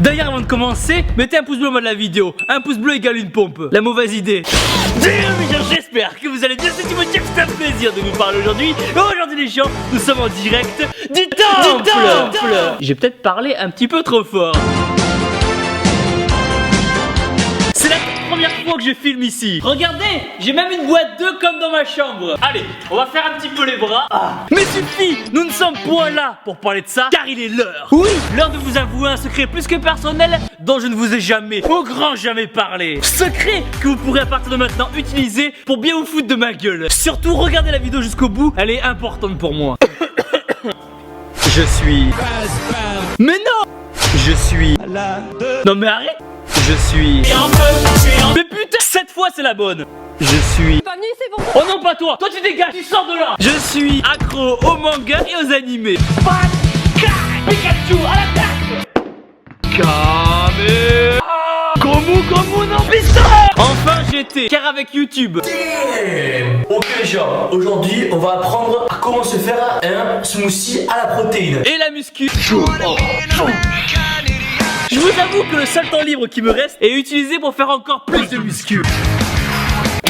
D'ailleurs, avant de commencer, mettez un pouce bleu au bas de la vidéo. Un pouce bleu égale une pompe. La mauvaise idée. J'espère que vous allez bien. C'est Timothée, c'est un plaisir de vous parler aujourd'hui. Aujourd'hui les gens, nous sommes en direct du temple. J'ai peut-être parlé un petit peu trop fort. C'est la première fois que je filme ici. Regardez, j'ai même une boîte d'œufs comme dans ma chambre. Allez, on va faire un petit peu les bras. Mais suffit, nous ne sommes point là pour parler de ça, car il est l'heure. Oui, l'heure de vous avouer un secret plus que personnel dont je ne vous ai jamais, au grand jamais parlé. Secret que vous pourrez à partir de maintenant utiliser pour bien vous foutre de ma gueule. Surtout, regardez la vidéo jusqu'au bout, elle est importante pour moi. Je suis... Mais non! Je suis... Non mais arrête! Je suis... Mais putain, cette fois c'est la bonne. Je suis... Oh non, pas toi. Toi tu dégages, tu sors de là. Je suis accro aux mangas et aux animés. Pikachu à l'attaque. Kame. Gomu non, piston. Enfin j'étais, car avec YouTube. Ok les gens, aujourd'hui on va apprendre à comment se faire un smoothie à la protéine. Et la muscu. Je vous avoue que le seul temps libre qui me reste est utilisé pour faire encore plus de muscu.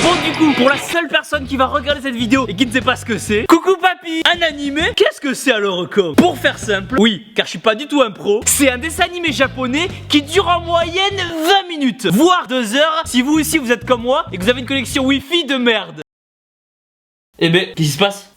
Bon du coup, pour la seule personne qui va regarder cette vidéo et qui ne sait pas ce que c'est, coucou papy, un animé, qu'est-ce que c'est alors Rocco? Pour faire simple, oui, car je suis pas du tout un pro, c'est un dessin animé japonais qui dure en moyenne 20 minutes, voire 2 heures, si vous aussi vous êtes comme moi et que vous avez une connexion wifi de merde. Eh ben, qu'est-ce qui se passe?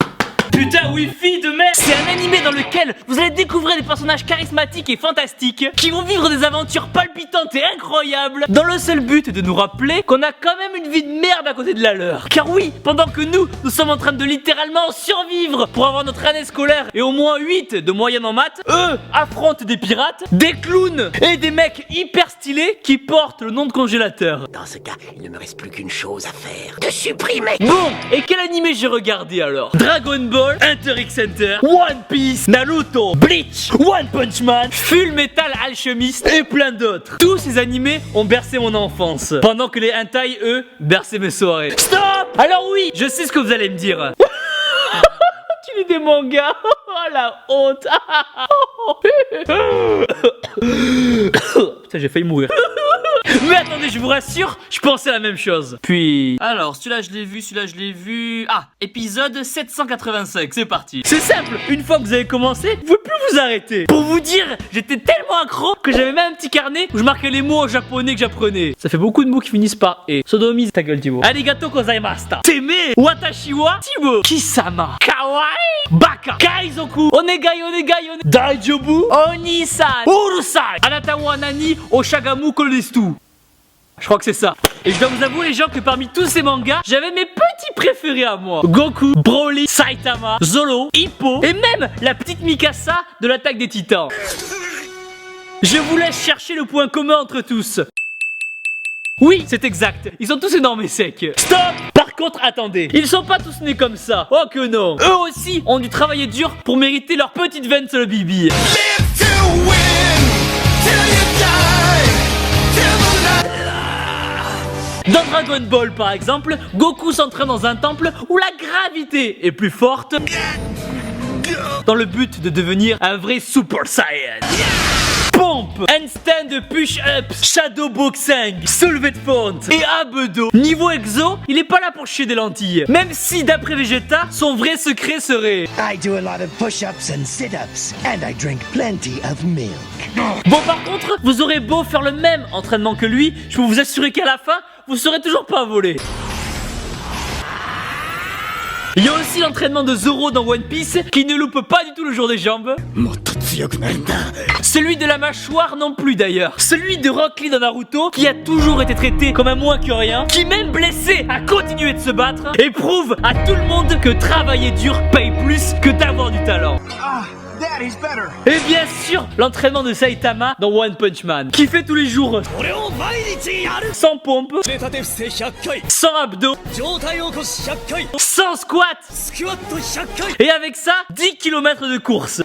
Putain, wifi de merde! C'est un animé dans lequel vous allez découvrir des personnages charismatiques et fantastiques qui vont vivre des aventures palpitantes et incroyables dans le seul but de nous rappeler qu'on a quand même une vie de merde à côté de la leur. Car oui, pendant que nous sommes en train de littéralement survivre pour avoir notre année scolaire et au moins 8 de moyenne en maths, eux affrontent des pirates, des clowns et des mecs hyper stylés qui portent le nom de congélateur. Dans ce cas, il ne me reste plus qu'une chose à faire. Te supprimer. Bon, et quel animé j'ai regardé alors? Dragon Ball, Hunter x Hunter, One Piece, Naruto, Bleach, One Punch Man, Full Metal Alchemist et plein d'autres. Tous ces animés ont bercé mon enfance, pendant que les hentai, eux, berçaient mes soirées. Stop! Alors oui, je sais ce que vous allez me dire. Tu lis des mangas? Oh la honte. Putain, j'ai failli mourir. Mais attendez, je vous rassure, je pensais la même chose. Puis... Alors, celui-là je l'ai vu... Ah, épisode 785, c'est parti. C'est simple, une fois que vous avez commencé, vous pouvez plus vous arrêter. Pour vous dire, j'étais tellement accro que j'avais même un petit carnet où je marquais les mots en japonais que j'apprenais. Ça fait beaucoup de mots qui finissent par « e ». Sodomise, ta gueule Thibaut. Arigato gozaimashita. Teme, watashi wa, Thibaut. Kisama, kawaii, baka, kaizoku, onegai, daijobu, oni-san, urusai, anata wa nani, oshagamu kodesu. Je crois que c'est ça. Et je dois vous avouer les gens que parmi tous ces mangas, j'avais mes petits préférés à moi. Goku, Broly, Saitama, Zoro, Hippo et même la petite Mikasa de l'attaque des titans. Je vous laisse chercher le point commun entre tous. Oui, c'est exact. Ils sont tous énormes et secs. Stop! Par contre, attendez. Ils sont pas tous nés comme ça. Oh que non. Eux aussi ont dû travailler dur pour mériter leur petite veine sur le bibi. Dans Dragon Ball par exemple, Goku s'entraîne dans un temple où la gravité est plus forte dans le but de devenir un vrai Super Saiyan. Pompe, handstand, push-ups, shadowboxing, soulevé de fente et abdo. Niveau exo, il est pas là pour chier des lentilles. Même si d'après Vegeta, son vrai secret serait... I do a lot of push-ups and sit-ups, and I drink plenty of milk. Bon par contre, vous aurez beau faire le même entraînement que lui, je peux vous assurer qu'à la fin, vous serez toujours pas volé. Il y a aussi l'entraînement de Zoro dans One Piece qui ne loupe pas du tout le jour des jambes. Celui de la mâchoire non plus d'ailleurs. Celui de Rock Lee dans Naruto qui a toujours été traité comme un moins que rien, qui même blessé a continué de se battre et prouve à tout le monde que travailler dur paye plus que d'avoir du talent. Et bien sûr, l'entraînement de Saitama dans One Punch Man qui fait tous les jours sans pompe, sans abdos, sans squat et avec ça 10 km de course.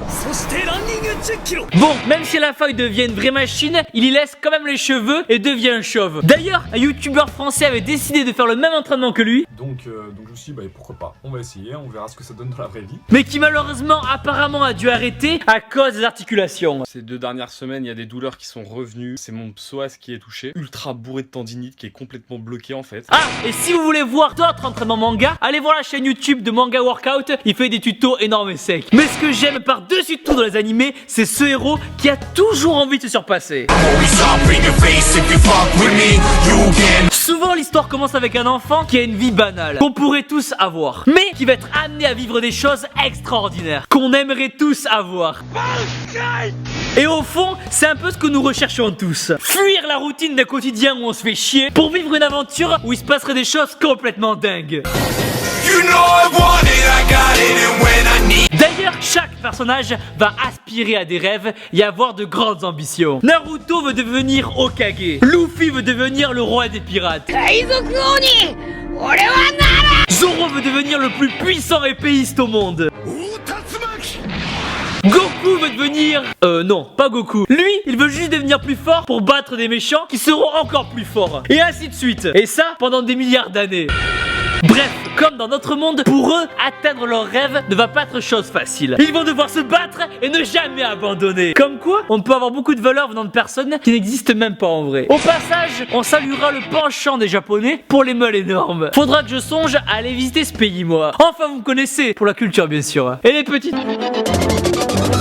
Bon, même si à la fin il devient une vraie machine, il y laisse quand même les cheveux et devient un chauve. D'ailleurs, un youtubeur français avait décidé de faire le même entraînement que lui. Donc je me suis dit, bah pourquoi pas, on va essayer, on verra ce que ça donne dans la vraie vie. Mais qui malheureusement apparemment a dû arrêter arrêté à cause des articulations. Ces 2 dernières semaines, il y a des douleurs qui sont revenues. C'est mon psoas qui est touché. Ultra bourré de tendinite qui est complètement bloqué en fait. Ah, et si vous voulez voir d'autres entraînements manga, allez voir la chaîne YouTube de Manga Workout. Il fait des tutos énormes et secs. Mais ce que j'aime par-dessus tout dans les animés, c'est ce héros qui a toujours envie de se surpasser. Souvent l'histoire commence avec un enfant qui a une vie banale, qu'on pourrait tous avoir, mais qui va être amené à vivre des choses extraordinaires, qu'on aimerait tous avoir. Et au fond, c'est un peu ce que nous recherchons tous. Fuir la routine d'un quotidien où on se fait chier pour vivre une aventure où il se passerait des choses complètement dingues. D'ailleurs, chaque personnage va aspirer à des rêves et avoir de grandes ambitions. Naruto veut devenir Hokage. Luffy veut devenir le roi des pirates. Zoro veut devenir le plus puissant épéiste au monde. Goku veut devenir... non, pas Goku. Lui, il veut juste devenir plus fort pour battre des méchants qui seront encore plus forts. Et ainsi de suite. Et ça, pendant des milliards d'années. Bref, comme dans notre monde, pour eux, atteindre leurs rêves ne va pas être chose facile. Ils vont devoir se battre et ne jamais abandonner. Comme quoi, on peut avoir beaucoup de valeurs venant de personnes qui n'existent même pas en vrai. Au passage, on saluera le penchant des Japonais pour les meules énormes. Faudra que je songe à aller visiter ce pays, moi. Enfin, vous me connaissez, pour la culture bien sûr. Et les petites...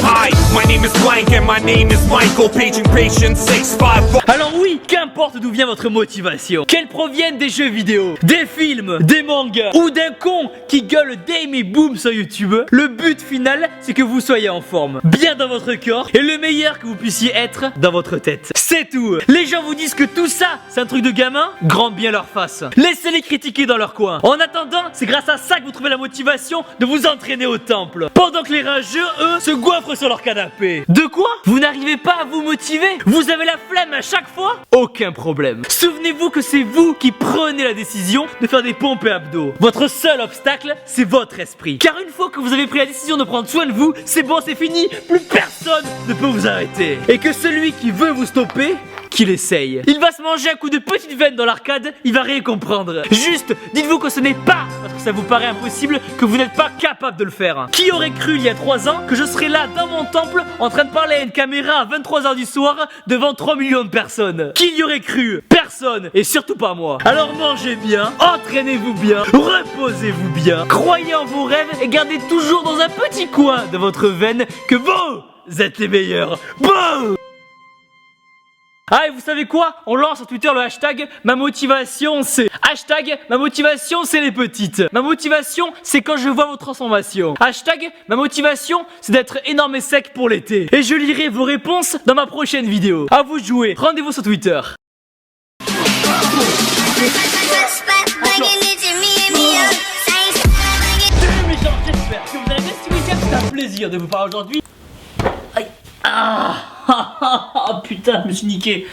Hi, my name is Blank and my name is Michael, paging patient 654. Alors oui, qu'importe d'où vient votre motivation, qu'elle provienne des jeux vidéo, des films, des mangas ou d'un con qui gueule Dame et Boom sur YouTube, le but final c'est que vous soyez en forme, bien dans votre corps et le meilleur que vous puissiez être dans votre tête. C'est tout. Les gens vous disent que tout ça c'est un truc de gamin, grand bien leur face. Laissez-les critiquer dans leur coin. En attendant, c'est grâce à ça que vous trouvez la motivation de vous entraîner au temple. Pendant que les rageux, eux, se goinfrent sur leur canapé. De quoi? Vous n'arrivez pas à vous motiver? Vous avez la flemme à chaque fois? Aucun problème. Souvenez-vous que c'est vous qui prenez la décision de faire des pompes et abdos. Votre seul obstacle, c'est votre esprit. Car une fois que vous avez pris la décision de prendre soin de vous, c'est bon, c'est fini. Plus personne ne peut vous arrêter. Et que celui qui veut vous stopper, qu'il essaye. Il va se manger un coup de petite veine dans l'arcade, il va rien comprendre. Juste, dites-vous que ce n'est pas parce que ça vous paraît impossible que vous n'êtes pas capable de le faire. Qui aurait cru il y a 3 ans que je serais là dans mon temple en train de parler à une caméra à 23h du soir devant 3 millions de personnes? Qui y aurait cru? Personne, et surtout pas moi. Alors mangez bien, entraînez-vous bien, reposez-vous bien, croyez en vos rêves et gardez toujours dans un petit coin de votre veine que vous êtes les meilleurs. Bon! Ah, et vous savez quoi? On lance sur Twitter le hashtag ma motivation c'est... Hashtag ma motivation c'est les petites. Ma motivation c'est quand je vois vos transformations. Hashtag ma motivation c'est d'être énorme et sec pour l'été. Et je lirai vos réponses dans ma prochaine vidéo. À vous de jouer. Rendez-vous sur Twitter. Mais genre, j'espère que vous avez bien ce week-end. C'est un plaisir de vous parler aujourd'hui. Aïe. Ah, putain, je me suis niqué.